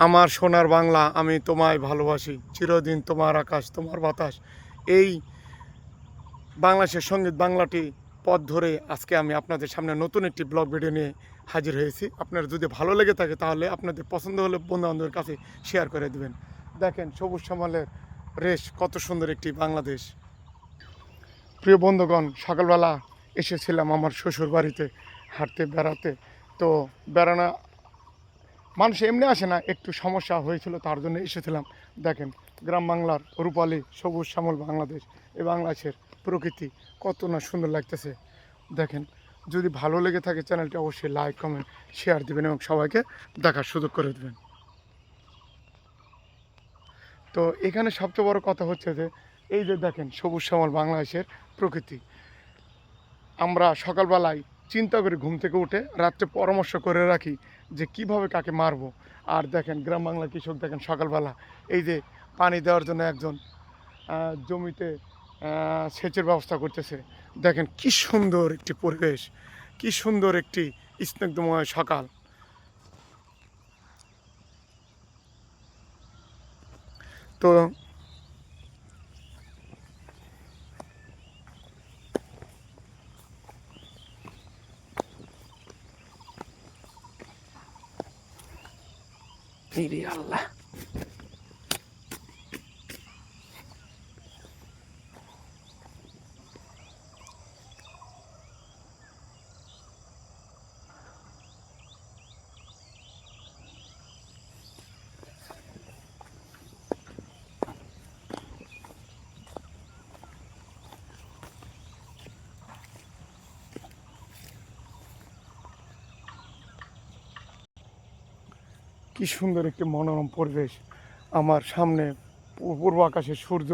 আমার সোনার বাংলা, আমি তোমায় ভালোবাসি, চিরদিন তোমার আকাশ তোমার বাতাস। এই বাংলাদেশের সঙ্গীত বাংলাটি পথ ধরে আজকে আমি আপনাদের সামনে নতুন একটি ব্লগ ভিডিও নিয়ে হাজির হয়েছি। আপনার যদি ভালো লেগে থাকে তাহলে আপনাদের পছন্দ হলে বন্ধুবান্ধবের কাছে শেয়ার করে দেবেন। দেখেন সবুজ শ্যামলের রেশ, কত সুন্দর একটি বাংলাদেশ। প্রিয় বন্ধুগণ, সকালবেলা এসেছিলাম আমার শ্বশুর বাড়িতে হাঁটতে বেড়াতে। তো বেড়ানো মানুষ এমনি আসে না, একটু সমস্যা হয়েছিল তার জন্য এসেছিলাম। দেখেন গ্রাম বাংলার রূপালী সবুজ শ্যামল বাংলাদেশ, এই বাংলাদেশের প্রকৃতি কত না সুন্দর লাগতেছে। দেখেন, যদি ভালো লেগে থাকে চ্যানেলটি অবশ্যই লাইক কমেন্ট শেয়ার দেবেন এবং সবাইকে দেখার সুযোগ করে দেবেন। তো এখানে সবচেয়ে বড় কথা হচ্ছে যে এই যে দেখেন সবুজ শ্যামল বাংলাদেশের প্রকৃতি। আমরা সকালবেলায় চিন্তা করি, ঘুম থেকে উঠে রাত্রে পরামর্শ করে রাখি যে কিভাবে কাকে মারবো। আর দেখেন গ্রাম বাংলার কৃষক দেখেন সকালবেলা এই যে পানি দেওয়ার জন্য একজন জমিতে সেচের ব্যবস্থা করতেছে। দেখেন কি সুন্দর একটি পরিবেশ, কি সুন্দর একটি স্নিগ্ধময় সকাল। তো আল্লাহ, কি সুন্দর একটি মনোরম পরিবেশ। আমার সামনে পূর্ব আকাশে সূর্য,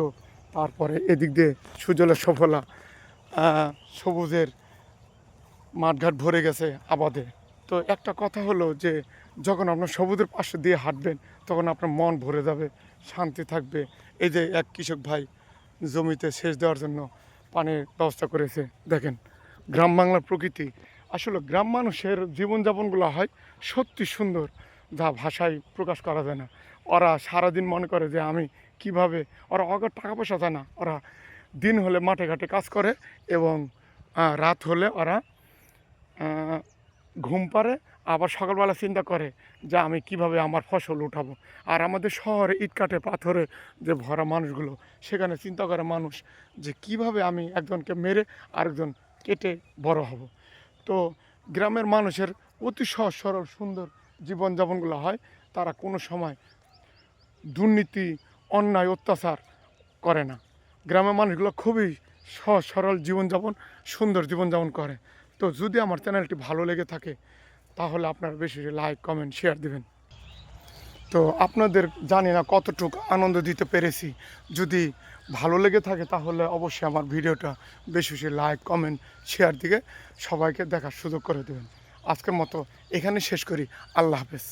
তারপরে এদিক দিয়ে সুজলা সফলা সবুজের মাঠঘাট ভরে গেছে আবাদে। তো একটা কথা হলো যে যখন আপনার সবুজের পাশে দিয়ে হাঁটবেন তখন আপনার মন ভরে যাবে, শান্তি থাকবে। এই যে এক কৃষক ভাই জমিতে সেচ দেওয়ার জন্য পানির ব্যবস্থা করেছে। দেখেন গ্রাম বাংলার প্রকৃতি, আসলে গ্রাম মানুষের জীবনযাপনগুলো হয় সত্যি সুন্দর, যা ভাষায় প্রকাশ করা যায় না। ওরা সারাদিন মনে করে যে আমি কিভাবে, ওরা অগর টাকা পয়সা চায় না, ওরা দিন হলে মাঠে ঘাটে কাজ করে এবং রাত হলে ওরা ঘুম পাড়ে, আবার সকালবেলা চিন্তা করে যে আমি কিভাবে আমার ফসল উঠাবো। আর আমাদের শহরে ইটকাঠে পাথরে যে ভরা মানুষগুলো, সেখানে চিন্তা করে মানুষ যে কিভাবে আমি একজনকে মেরে আরেকজন কেটে বড় হব। তো গ্রামের মানুষের অতি সহজ সরল সুন্দর জীবনযাপনগুলো হয়। তারা কোনো সময় দুর্নীতি, অন্যায়, অত্যাচার করে না। গ্রামের মানুষগুলো খুবই সহজ সরল জীবনযাপন, সুন্দর জীবনযাপন করে। তো যদি আমার চ্যানেলটি ভালো লেগে থাকে তাহলে আপনারা বেশি লাইক কমেন্ট শেয়ার দিবেন। তো আপনাদের জানি না কতটুকু আনন্দ দিতে পেরেছি। যদি ভালো লেগে থাকে তাহলে অবশ্যই আমার ভিডিওটা বেশি বেশি লাইক কমেন্ট শেয়ার দিয়ে সবাইকে দেখার সুযোগ করে দেবেন। আজকের মতো এখানে শেষ করি। আল্লাহ হাফেজ।